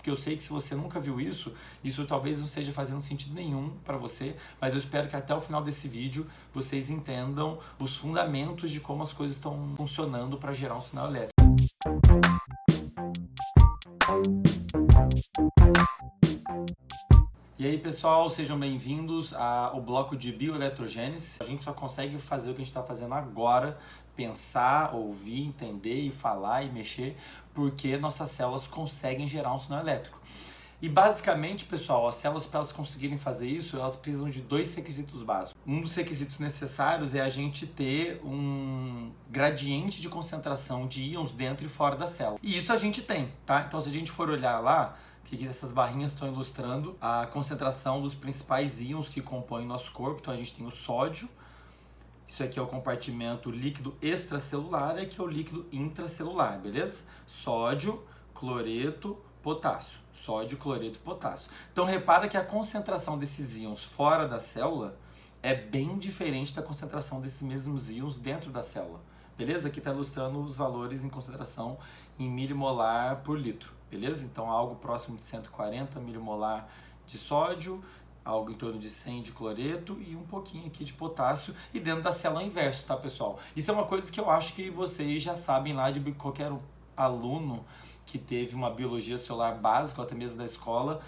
porque eu sei que se você nunca viu isso talvez não esteja fazendo sentido nenhum para você, mas eu espero que até o final desse vídeo vocês entendam os fundamentos de como as coisas estão funcionando para gerar um sinal elétrico. E aí pessoal, sejam bem-vindos ao bloco de bioeletrogênese. A gente só consegue fazer o que a gente está fazendo agora, pensar, ouvir, entender e falar e mexer, porque nossas células conseguem gerar um sinal elétrico. E basicamente, pessoal, as células, para elas conseguirem fazer isso, elas precisam de dois requisitos básicos. Um dos requisitos necessários é a gente ter um gradiente de concentração de íons dentro e fora da célula. E isso a gente tem, tá? Então se a gente for olhar lá, que essas barrinhas estão ilustrando a concentração dos principais íons que compõem nosso corpo. Então a gente tem o sódio, isso aqui é o compartimento líquido extracelular, e aqui é o líquido intracelular, beleza? Sódio, cloreto, potássio. Sódio, cloreto, potássio. Então repara que a concentração desses íons fora da célula é bem diferente da concentração desses mesmos íons dentro da célula. Beleza? Aqui está ilustrando os valores em concentração em milimolar por litro. Beleza? Então algo próximo de 140 milimolar de sódio, algo em torno de 100 de cloreto e um pouquinho aqui de potássio, e dentro da célula é o inverso, tá pessoal? Isso é uma coisa que eu acho que vocês já sabem lá de qualquer aluno que teve uma biologia celular básica, ou até mesmo da escola,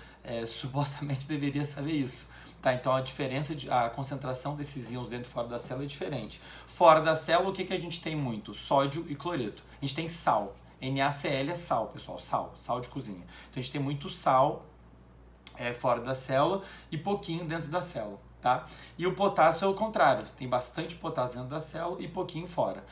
supostamente deveria saber isso. Tá, então a concentração desses íons dentro e fora da célula é diferente. Fora da célula, o que a gente tem muito? Sódio e cloreto. A gente tem sal. NaCl é sal, pessoal, sal de cozinha. Então a gente tem muito sal fora da célula e pouquinho dentro da célula, tá? E o potássio é o contrário, tem bastante potássio dentro da célula e pouquinho fora.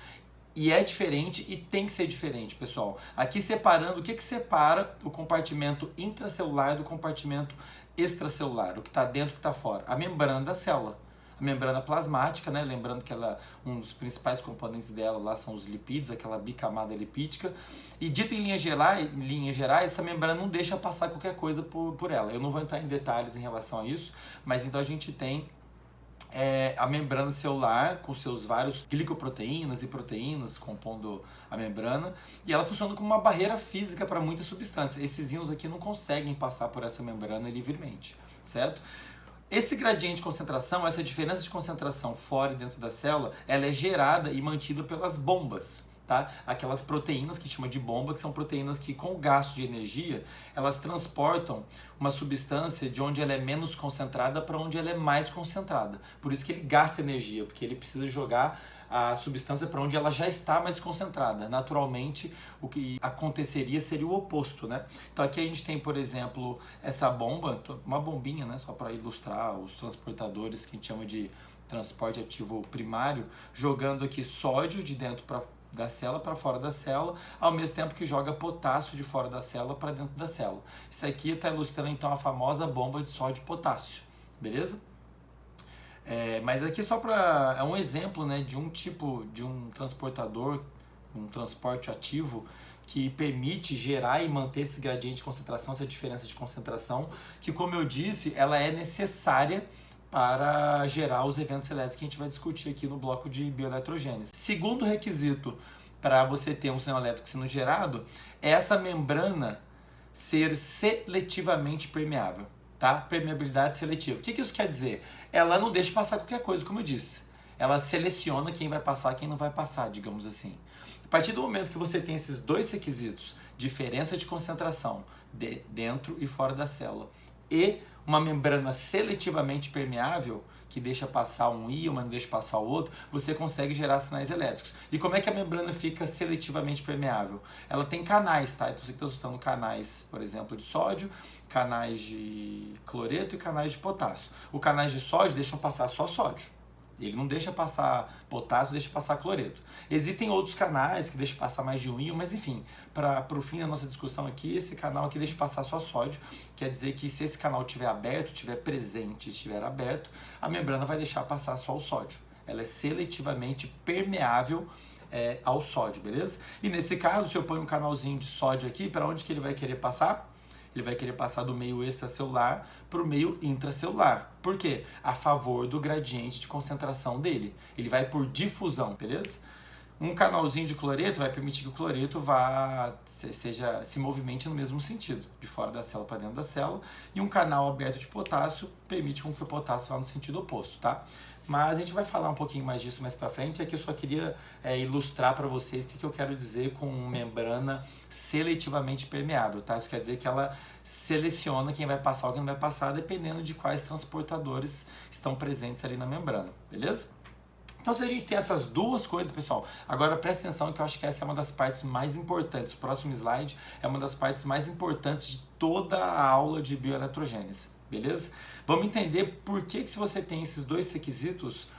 E é diferente e tem que ser diferente, pessoal. Aqui separando, o que separa o compartimento intracelular do compartimento extracelular, o que está dentro e o que está fora? A membrana da célula. A membrana plasmática, né? Lembrando que um dos principais componentes dela lá são os lipídios, aquela bicamada lipídica. E dito em linhas gerais, essa membrana não deixa passar qualquer coisa por ela. Eu não vou entrar em detalhes em relação a isso, mas então a gente tem a membrana celular com seus vários glicoproteínas e proteínas compondo a membrana, e ela funciona como uma barreira física para muitas substâncias. Esses íons aqui não conseguem passar por essa membrana livremente, certo? Esse gradiente de concentração, essa diferença de concentração fora e dentro da célula, ela é gerada e mantida pelas bombas, tá? Aquelas proteínas que chama de bomba, que são proteínas que com o gasto de energia, elas transportam uma substância de onde ela é menos concentrada para onde ela é mais concentrada. Por isso que ele gasta energia, porque ele precisa jogar a substância para onde ela já está mais concentrada. Naturalmente, o que aconteceria seria o oposto, né? Então aqui a gente tem, por exemplo, essa bomba, uma bombinha, né? Só para ilustrar os transportadores que a gente chama de transporte ativo primário, jogando aqui sódio de dentro da célula para fora da célula, ao mesmo tempo que joga potássio de fora da célula para dentro da célula. Isso aqui está ilustrando então a famosa bomba de sódio e potássio, beleza? Mas aqui só é um exemplo, né, de um tipo de um transportador, um transporte ativo que permite gerar e manter esse gradiente de concentração, essa diferença de concentração, que, como eu disse, ela é necessária para gerar os eventos elétricos que a gente vai discutir aqui no bloco de bioeletrogênese. Segundo requisito para você ter um sinal elétrico sendo gerado é essa membrana ser seletivamente permeável, tá? Permeabilidade seletiva. O que isso quer dizer? Ela não deixa passar qualquer coisa, como eu disse. Ela seleciona quem vai passar e quem não vai passar, digamos assim. A partir do momento que você tem esses dois requisitos, diferença de concentração dentro e fora da célula, e uma membrana seletivamente permeável, que deixa passar um íon, mas não deixa passar o outro, você consegue gerar sinais elétricos. E como é que a membrana fica seletivamente permeável? Ela tem canais, tá? Então você está usando canais, por exemplo, de sódio, canais de cloreto e canais de potássio. Os canais de sódio deixam passar só sódio. Ele não deixa passar potássio, deixa passar cloreto. Existem outros canais que deixam passar mais de um íon, mas enfim, para o fim da nossa discussão aqui, esse canal aqui deixa passar só sódio. Quer dizer que se esse canal estiver aberto, estiver presente, estiver aberto, a membrana vai deixar passar só o sódio. Ela é seletivamente permeável ao sódio, beleza? E nesse caso, se eu ponho um canalzinho de sódio aqui, para onde que ele vai querer passar? Ele vai querer passar do meio extracelular para o meio intracelular. Por quê? A favor do gradiente de concentração dele. Ele vai por difusão, beleza? Um canalzinho de cloreto vai permitir que o cloreto se movimente no mesmo sentido, de fora da célula para dentro da célula, e um canal aberto de potássio permite com que o potássio vá no sentido oposto, tá? Mas a gente vai falar um pouquinho mais disso mais para frente. Aqui eu só queria ilustrar para vocês o que eu quero dizer com membrana seletivamente permeável, tá? Isso quer dizer que ela seleciona quem vai passar ou quem não vai passar, dependendo de quais transportadores estão presentes ali na membrana, beleza? Então, se a gente tem essas duas coisas, pessoal, agora presta atenção que eu acho que essa é uma das partes mais importantes. O próximo slide é uma das partes mais importantes de toda a aula de bioeletrogênese, beleza? Vamos entender por que se você tem esses dois requisitos,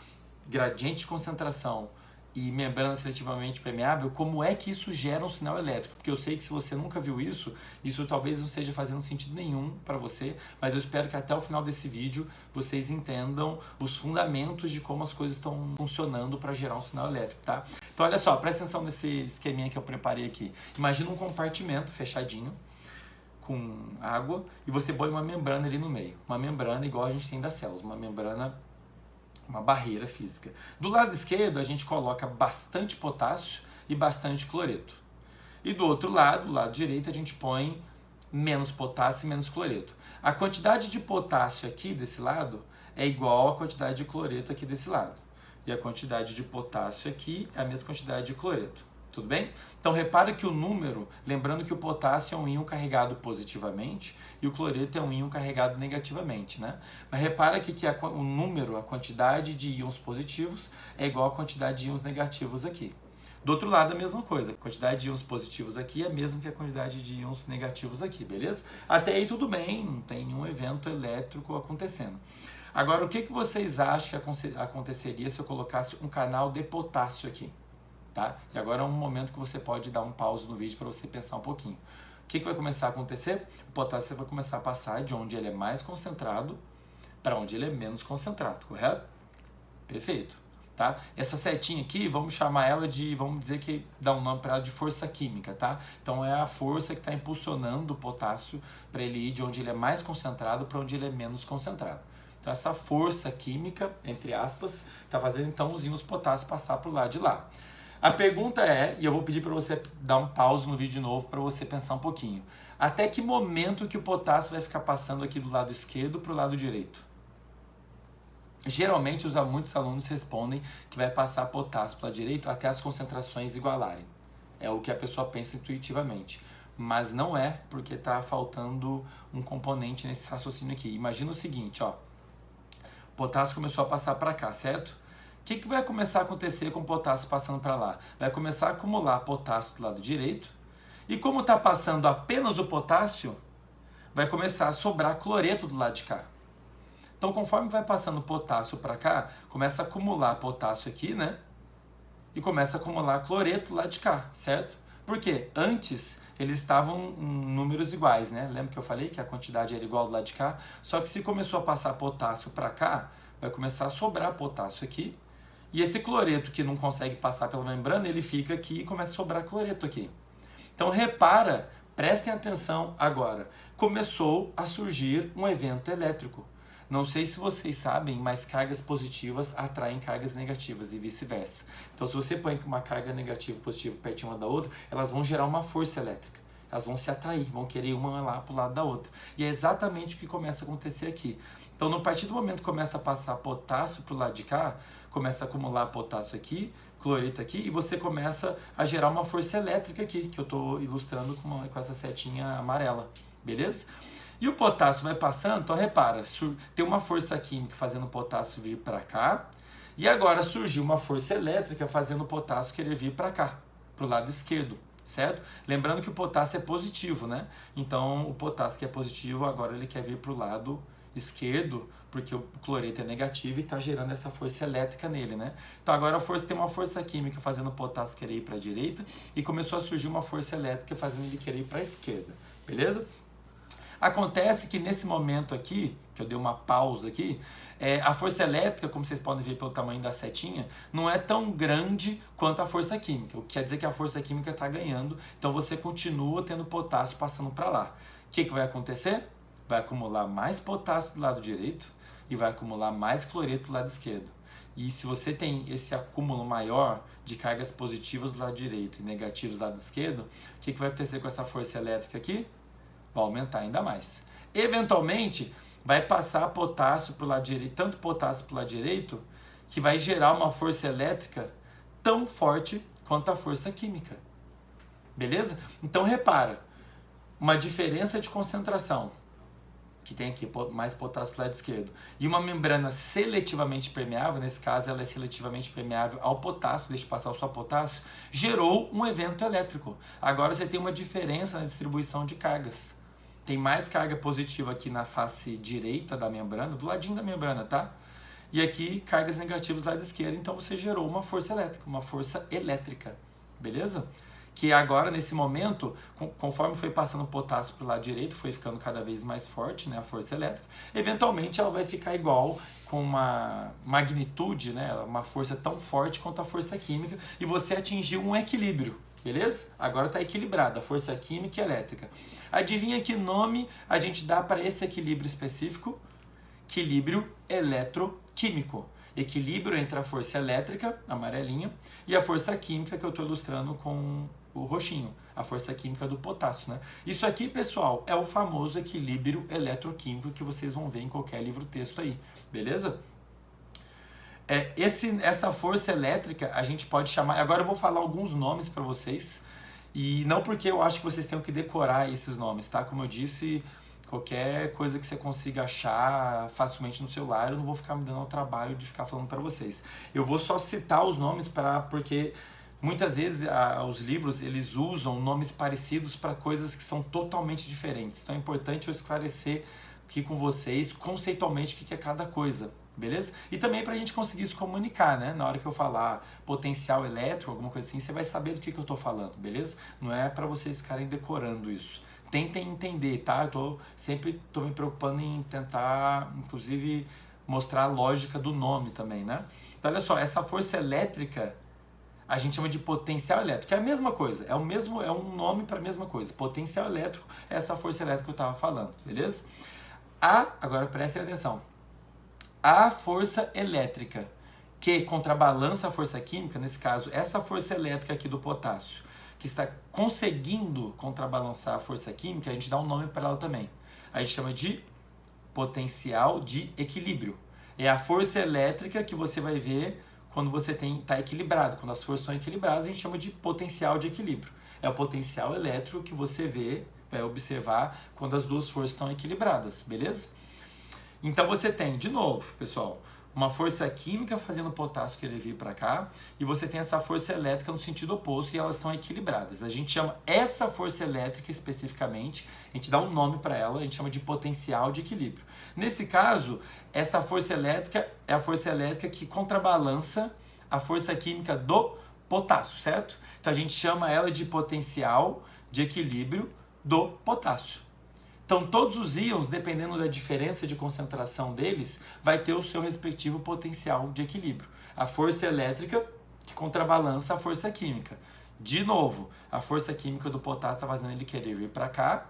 gradiente de concentração e membrana seletivamente permeável, como é que isso gera um sinal elétrico? Porque eu sei que se você nunca viu isso talvez não esteja fazendo sentido nenhum para você, mas eu espero que até o final desse vídeo vocês entendam os fundamentos de como as coisas estão funcionando para gerar um sinal elétrico, tá? Então olha só, presta atenção nesse esqueminha que eu preparei aqui. Imagina um compartimento fechadinho, com água, e você põe uma membrana ali no meio. Uma membrana igual a gente tem das células, uma barreira física. Do lado esquerdo, a gente coloca bastante potássio e bastante cloreto. E do outro lado, do lado direito, a gente põe menos potássio e menos cloreto. A quantidade de potássio aqui desse lado é igual à quantidade de cloreto aqui desse lado. E a quantidade de potássio aqui é a mesma quantidade de cloreto. Tudo bem? Então repara que o número, lembrando que o potássio é um íon carregado positivamente e o cloreto é um íon carregado negativamente, né? Mas repara que o número, a quantidade de íons positivos é igual à quantidade de íons negativos aqui. Do outro lado a mesma coisa, a quantidade de íons positivos aqui é a mesma que a quantidade de íons negativos aqui, beleza? Até aí tudo bem, não tem nenhum evento elétrico acontecendo. Agora, o que vocês acham que aconteceria se eu colocasse um canal de potássio aqui? Tá? E agora é um momento que você pode dar um pause no vídeo para você pensar um pouquinho. O que vai começar a acontecer? O potássio vai começar a passar de onde ele é mais concentrado para onde ele é menos concentrado, correto? Perfeito. Tá? Essa setinha aqui, vamos chamar ela de, vamos dizer que dá um nome para ela de força química, tá? Então é a força que está impulsionando o potássio para ele ir de onde ele é mais concentrado para onde ele é menos concentrado. Então essa força química, entre aspas, está fazendo então os íons potássio passar para o lado de lá. A pergunta é, e eu vou pedir para você dar um pause no vídeo de novo para você pensar um pouquinho. Até que momento que o potássio vai ficar passando aqui do lado esquerdo para o lado direito? Geralmente, muitos alunos respondem que vai passar potássio para o lado direito até as concentrações igualarem. É o que a pessoa pensa intuitivamente. Mas não é, porque está faltando um componente nesse raciocínio aqui. Imagina o seguinte, ó. O potássio começou a passar para cá, certo? O que vai começar a acontecer com o potássio passando para lá? Vai começar a acumular potássio do lado direito, e como está passando apenas o potássio, vai começar a sobrar cloreto do lado de cá. Então, conforme vai passando o potássio para cá, começa a acumular potássio aqui, né? E começa a acumular cloreto do lado de cá, certo? Por quê? Antes, eles estavam em números iguais, né? Lembra que eu falei que a quantidade era igual do lado de cá? Só que se começou a passar potássio para cá, vai começar a sobrar potássio aqui, e esse cloreto que não consegue passar pela membrana, ele fica aqui e começa a sobrar cloreto aqui. Então repara, prestem atenção agora. Começou a surgir um evento elétrico. Não sei se vocês sabem, mas cargas positivas atraem cargas negativas e vice-versa. Então se você põe uma carga negativa e positiva perto uma da outra, elas vão gerar uma força elétrica. Elas vão se atrair, vão querer uma lá para o lado da outra. E é exatamente o que começa a acontecer aqui. Então, no partir do momento que começa a passar potássio para o lado de cá, começa a acumular potássio aqui, cloreto aqui, e você começa a gerar uma força elétrica aqui, que eu estou ilustrando com essa setinha amarela, beleza? E o potássio vai passando, então repara, tem uma força química fazendo o potássio vir para cá, e agora surgiu uma força elétrica fazendo o potássio querer vir para cá, para o lado esquerdo. Certo? Lembrando que o potássio é positivo, né? Então, o potássio que é positivo, agora ele quer vir para o lado esquerdo, porque o cloreto é negativo e está gerando essa força elétrica nele, né? Então, agora tem uma força química fazendo o potássio querer ir para a direita e começou a surgir uma força elétrica fazendo ele querer ir para a esquerda, beleza? Acontece que nesse momento aqui, que eu dei uma pausa aqui, a força elétrica, como vocês podem ver pelo tamanho da setinha, não é tão grande quanto a força química. O que quer dizer que a força química está ganhando, então você continua tendo potássio passando para lá. O que vai acontecer? Vai acumular mais potássio do lado direito e vai acumular mais cloreto do lado esquerdo. E se você tem esse acúmulo maior de cargas positivas do lado direito e negativas do lado esquerdo, o que vai acontecer com essa força elétrica aqui? Vai aumentar ainda mais. Eventualmente, vai passar potássio para o lado direito, tanto potássio para o lado direito, que vai gerar uma força elétrica tão forte quanto a força química. Beleza? Então repara, uma diferença de concentração, que tem aqui mais potássio do lado esquerdo, e uma membrana seletivamente permeável, nesse caso ela é seletivamente permeável ao potássio, deixa passar só potássio, gerou um evento elétrico. Agora você tem uma diferença na distribuição de cargas. Tem mais carga positiva aqui na face direita da membrana, do ladinho da membrana, tá? E aqui cargas negativas do lado esquerdo, então você gerou uma força elétrica, beleza? Que agora, nesse momento, conforme foi passando o potássio para o lado direito, foi ficando cada vez mais forte, né, a força elétrica. Eventualmente, ela vai ficar igual, com uma magnitude, né, uma força tão forte quanto a força química, e você atingiu um equilíbrio, beleza? Agora está equilibrada a força química e elétrica. Adivinha que nome a gente dá para esse equilíbrio específico? Equilíbrio eletroquímico. Equilíbrio entre a força elétrica, amarelinha, e a força química, que eu estou ilustrando com o roxinho, a força química do potássio, né? Isso aqui, pessoal, é o famoso equilíbrio eletroquímico que vocês vão ver em qualquer livro-texto aí, beleza? Essa força elétrica a gente pode chamar... Agora eu vou falar alguns nomes para vocês, e não porque eu acho que vocês tenham que decorar esses nomes, tá? Como eu disse, qualquer coisa que você consiga achar facilmente no celular, eu não vou ficar me dando o trabalho de ficar falando para vocês. Eu vou só citar os nomes porque muitas vezes os livros eles usam nomes parecidos para coisas que são totalmente diferentes. Então é importante eu esclarecer aqui com vocês conceitualmente o que é cada coisa, beleza? E também para a gente conseguir se comunicar, né? Na hora que eu falar potencial elétrico, alguma coisa assim, você vai saber do que eu estou falando, beleza? Não é para vocês ficarem decorando isso. Tentem entender, tá? Eu sempre estou me preocupando em tentar, inclusive, mostrar a lógica do nome também, né? Então, olha só, essa força elétrica a gente chama de potencial elétrico. É a mesma coisa, é um nome para a mesma coisa. Potencial elétrico é essa força elétrica que eu estava falando, beleza? Agora prestem atenção. A força elétrica que contrabalança a força química, nesse caso, essa força elétrica aqui do potássio, que está conseguindo contrabalançar a força química, a gente dá um nome para ela também. A gente chama de potencial de equilíbrio. É a força elétrica que você vai ver quando você está equilibrado. Quando as forças estão equilibradas, a gente chama de potencial de equilíbrio. É o potencial elétrico que você vê, vai observar quando as duas forças estão equilibradas, beleza? Então você tem, de novo, pessoal, uma força química fazendo o potássio querer vir para cá, e você tem essa força elétrica no sentido oposto e elas estão equilibradas. A gente chama essa força elétrica especificamente, a gente dá um nome para ela, a gente chama de potencial de equilíbrio. Nesse caso, essa força elétrica é a força elétrica que contrabalança a força química do potássio, certo? Então a gente chama ela de potencial de equilíbrio do potássio. Então todos os íons, dependendo da diferença de concentração deles, vai ter o seu respectivo potencial de equilíbrio. A força elétrica que contrabalança a força química. De novo, a força química do potássio está fazendo ele querer vir para cá.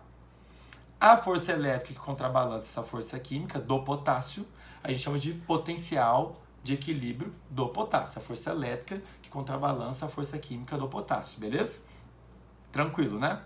A força elétrica que contrabalança essa força química do potássio, a gente chama de potencial de equilíbrio do potássio. A força elétrica que contrabalança a força química do potássio, beleza? Tranquilo, né?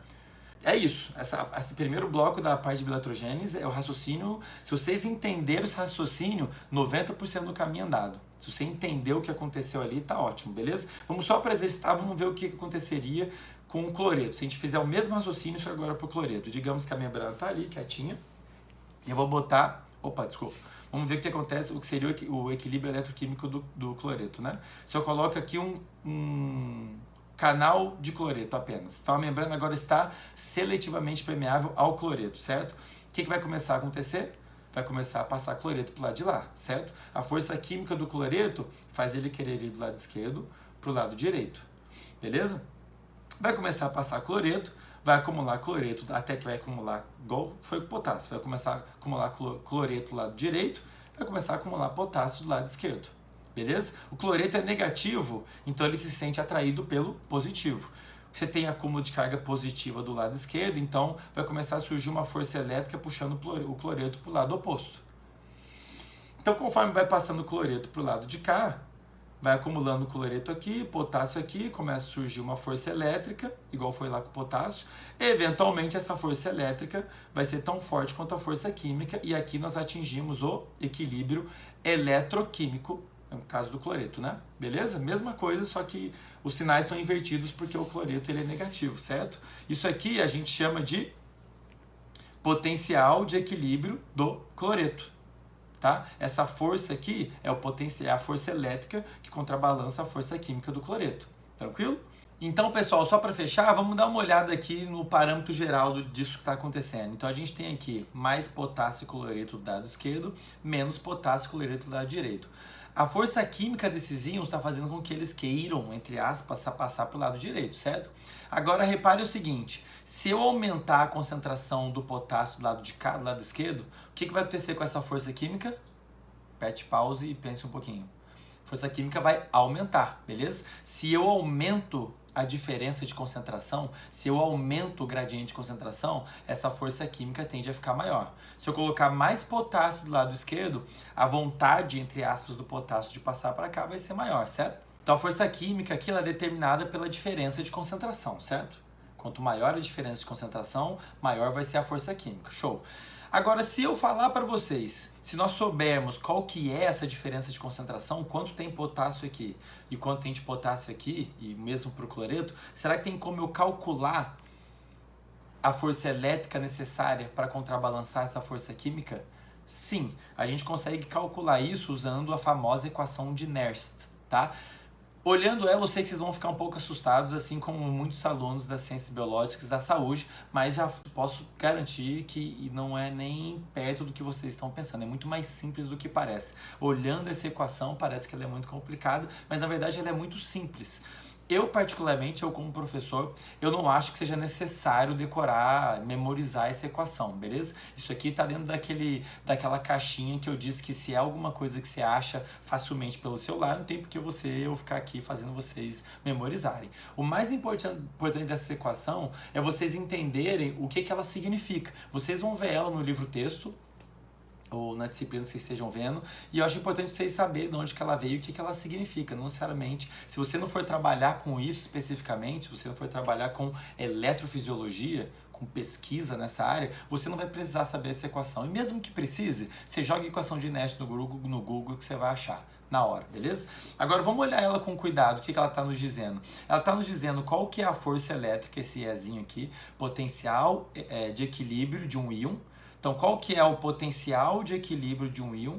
É isso, esse primeiro bloco da parte de bioeletrogênese é o raciocínio. Se vocês entenderam esse raciocínio, 90% do caminho andado. Se você entendeu o que aconteceu ali, tá ótimo, beleza? Vamos só para exercitar, vamos ver o que aconteceria com o cloreto. Se a gente fizer o mesmo raciocínio, só agora para o cloreto. Digamos que a membrana tá ali, quietinha, e eu vou botar... Opa, desculpa. Vamos ver o que acontece, o que seria o equilíbrio eletroquímico do cloreto, né? Se eu coloco aqui um canal de cloreto apenas. Então a membrana agora está seletivamente permeável ao cloreto, certo? O que vai começar a acontecer? Vai começar a passar cloreto para o lado de lá, certo? A força química do cloreto faz ele querer vir do lado esquerdo para o lado direito, beleza? Vai começar a passar cloreto, vai acumular cloreto até que vai acumular, igual foi com potássio, vai começar a acumular cloreto do lado direito, vai começar a acumular potássio do lado esquerdo. Beleza? O cloreto é negativo, então ele se sente atraído pelo positivo. Você tem acúmulo de carga positiva do lado esquerdo, então vai começar a surgir uma força elétrica puxando o cloreto para o lado oposto. Então, conforme vai passando o cloreto para o lado de cá, vai acumulando cloreto aqui, potássio aqui, começa a surgir uma força elétrica, igual foi lá com o potássio. Eventualmente essa força elétrica vai ser tão forte quanto a força química e aqui nós atingimos o equilíbrio eletroquímico, no caso do cloreto, né? Beleza? Mesma coisa, só que os sinais estão invertidos porque o cloreto ele é negativo, certo? Isso aqui a gente chama de potencial de equilíbrio do cloreto. Tá? Essa força aqui é o potencial, é a força elétrica que contrabalança a força química do cloreto. Tranquilo? Então, pessoal, só para fechar, vamos dar uma olhada aqui no parâmetro geral disso que está acontecendo. Então, a gente tem aqui mais potássio e cloreto do lado esquerdo, menos potássio e cloreto do lado direito. A força química desses íons está fazendo com que eles queiram, entre aspas, passar para o lado direito, certo? Agora, repare o seguinte, se eu aumentar a concentração do potássio do lado de cá, do lado esquerdo, o que vai acontecer com essa força química? Aperte pause e pense um pouquinho. A força química vai aumentar, beleza? Se eu aumento a diferença de concentração, se eu aumento o gradiente de concentração, essa força química tende a ficar maior. Se eu colocar mais potássio do lado esquerdo, a vontade, entre aspas, do potássio de passar para cá vai ser maior, certo? Então a força química aqui ela é determinada pela diferença de concentração, certo? Quanto maior a diferença de concentração, maior vai ser a força química. Show! Agora, se eu falar para vocês, se nós soubermos qual que é essa diferença de concentração, quanto tem potássio aqui e quanto tem de potássio aqui, e mesmo para o cloreto, será que tem como eu calcular a força elétrica necessária para contrabalançar essa força química? Sim, a gente consegue calcular isso usando a famosa equação de Nernst, tá? Olhando ela, eu sei que vocês vão ficar um pouco assustados, assim como muitos alunos das ciências biológicas da saúde, mas já posso garantir que não é nem perto do que vocês estão pensando, é muito mais simples do que parece. Olhando essa equação, parece que ela é muito complicada, mas na verdade ela é muito simples. Eu, particularmente, eu como professor, eu não acho que seja necessário decorar, memorizar essa equação, beleza? Isso aqui está dentro daquela caixinha que eu disse que se é alguma coisa que você acha facilmente pelo celular, não tem porque eu ficar aqui fazendo vocês memorizarem. O mais importante dessa equação é vocês entenderem o que ela significa. Vocês vão ver ela no livro-texto, ou na disciplina que vocês estejam vendo, e eu acho importante vocês saberem de onde que ela veio e o que ela significa, não necessariamente, se você não for trabalhar com isso especificamente, se você não for trabalhar com eletrofisiologia, com pesquisa nessa área, você não vai precisar saber essa equação, e mesmo que precise, você joga a equação de Nernst no Google que você vai achar na hora, beleza? Agora vamos olhar ela com cuidado, o que ela está nos dizendo? Ela está nos dizendo qual que é a força elétrica, esse Ezinho aqui, potencial de equilíbrio de um íon. Então, qual que é o potencial de equilíbrio de um íon?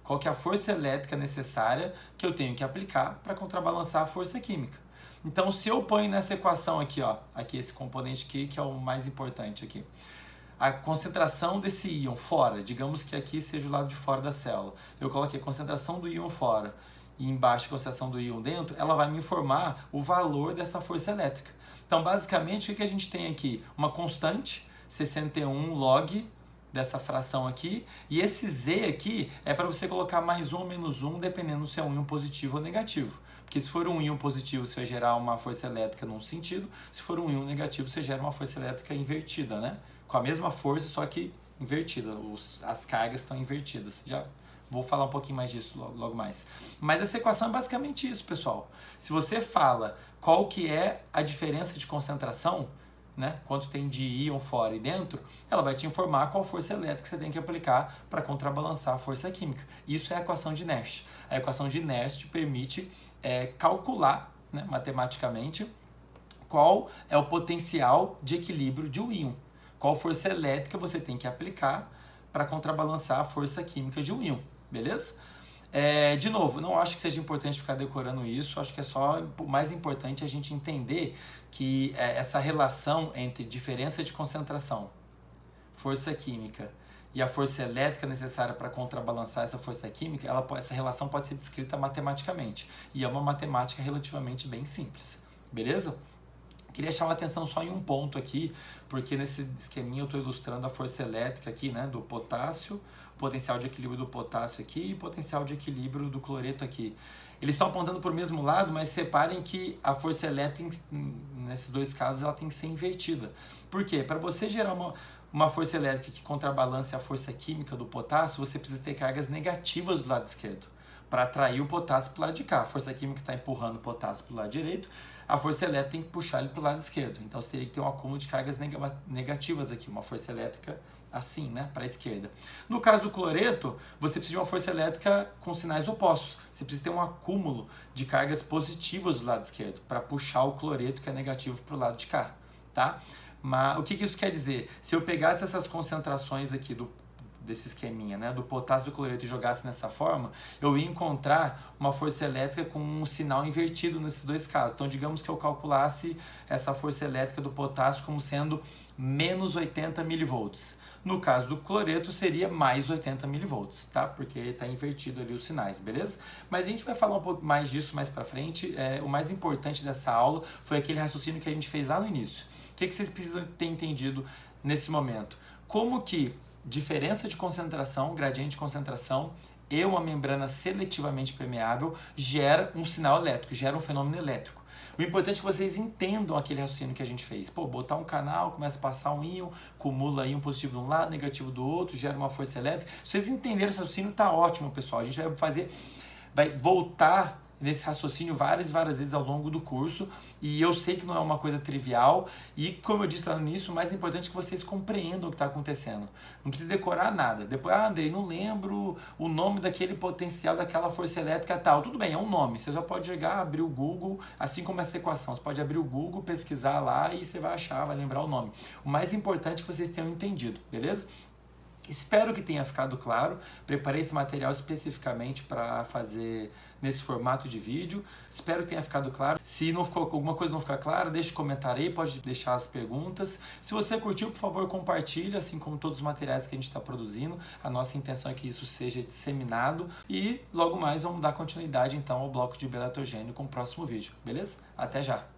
Qual que é a força elétrica necessária que eu tenho que aplicar para contrabalançar a força química? Então, se eu ponho nessa equação aqui, ó, aqui esse componente aqui, que é o mais importante aqui, a concentração desse íon fora, digamos que aqui seja o lado de fora da célula, eu coloquei a concentração do íon fora e embaixo a concentração do íon dentro, ela vai me informar o valor dessa força elétrica. Então, basicamente, o que a gente tem aqui? Uma constante, 61 log dessa fração aqui, e esse Z aqui é para você colocar mais um ou menos um, dependendo se é um íon positivo ou negativo. Porque se for um íon positivo, você vai gerar uma força elétrica num sentido, se for um íon negativo, você gera uma força elétrica invertida, né? Com a mesma força, só que invertida, as cargas estão invertidas. Já vou falar um pouquinho mais disso logo mais. Mas essa equação é basicamente isso, pessoal. Se você fala qual que é a diferença de concentração, né, quanto tem de íon fora e dentro, ela vai te informar qual força elétrica você tem que aplicar para contrabalançar a força química. Isso é a equação de Nernst. A equação de Nernst te permite calcular, né, matematicamente qual é o potencial de equilíbrio de um íon. Qual força elétrica você tem que aplicar para contrabalançar a força química de um íon, beleza? De novo, não acho que seja importante ficar decorando isso, acho que é só o mais importante a gente entender que essa relação entre diferença de concentração, força química e a força elétrica necessária para contrabalançar essa força química, essa relação pode ser descrita matematicamente, e é uma matemática relativamente bem simples, beleza? Queria chamar a atenção só em um ponto aqui, porque nesse esqueminha eu estou ilustrando a força elétrica aqui, né, do potássio, o potencial de equilíbrio do potássio aqui e o potencial de equilíbrio do cloreto aqui. Eles estão apontando para o mesmo lado, mas reparem que a força elétrica, nesses dois casos, ela tem que ser invertida. Por quê? Para você gerar uma força elétrica que contrabalance a força química do potássio, você precisa ter cargas negativas do lado esquerdo. para atrair o potássio para o lado de cá. A força química está empurrando o potássio para o lado direito, a força elétrica tem que puxar ele para o lado esquerdo. Então você teria que ter um acúmulo de cargas negativas aqui, uma força elétrica assim, né, para a esquerda. No caso do cloreto, você precisa de uma força elétrica com sinais opostos. Você precisa ter um acúmulo de cargas positivas do lado esquerdo para puxar o cloreto, que é negativo, para o lado de cá, tá? Mas o que isso quer dizer? Se eu pegasse essas concentrações aqui desse esqueminha, né, do potássio e do cloreto e jogasse nessa forma, eu ia encontrar uma força elétrica com um sinal invertido nesses dois casos. Então, digamos que eu calculasse essa força elétrica do potássio como sendo menos 80 milivolts. No caso do cloreto, seria mais 80 milivolts, tá? Porque está invertido ali os sinais, beleza? Mas a gente vai falar um pouco mais disso mais pra frente. O mais importante dessa aula foi aquele raciocínio que a gente fez lá no início. O que vocês precisam ter entendido nesse momento? Como que diferença de concentração, gradiente de concentração e uma membrana seletivamente permeável gera um sinal elétrico, gera um fenômeno elétrico. O importante é que vocês entendam aquele raciocínio que a gente fez. Pô, botar um canal, começa a passar um íon, acumula aí um positivo de um lado, negativo do outro, gera uma força elétrica. Se vocês entenderam esse raciocínio, tá ótimo, pessoal. A gente vai voltar nesse raciocínio várias vezes ao longo do curso, e eu sei que não é uma coisa trivial, e como eu disse lá no início, o mais importante é que vocês compreendam o que está acontecendo. Não precisa decorar nada. Depois, Andrei, não lembro o nome daquele potencial, daquela força elétrica tal. Tudo bem, é um nome. Você só pode chegar, abrir o Google, assim como essa equação. Você pode abrir o Google, pesquisar lá e você vai achar, vai lembrar o nome. O mais importante é que vocês tenham entendido, beleza? Espero que tenha ficado claro. Preparei esse material especificamente para fazer nesse formato de vídeo. Espero que tenha ficado claro. Se não ficou, alguma coisa não ficar clara, deixe um comentário aí, pode deixar as perguntas. Se você curtiu, por favor, compartilhe, assim como todos os materiais que a gente está produzindo. A nossa intenção é que isso seja disseminado. E logo mais vamos dar continuidade então ao bloco de beta-estrogênio com o próximo vídeo, beleza? Até já!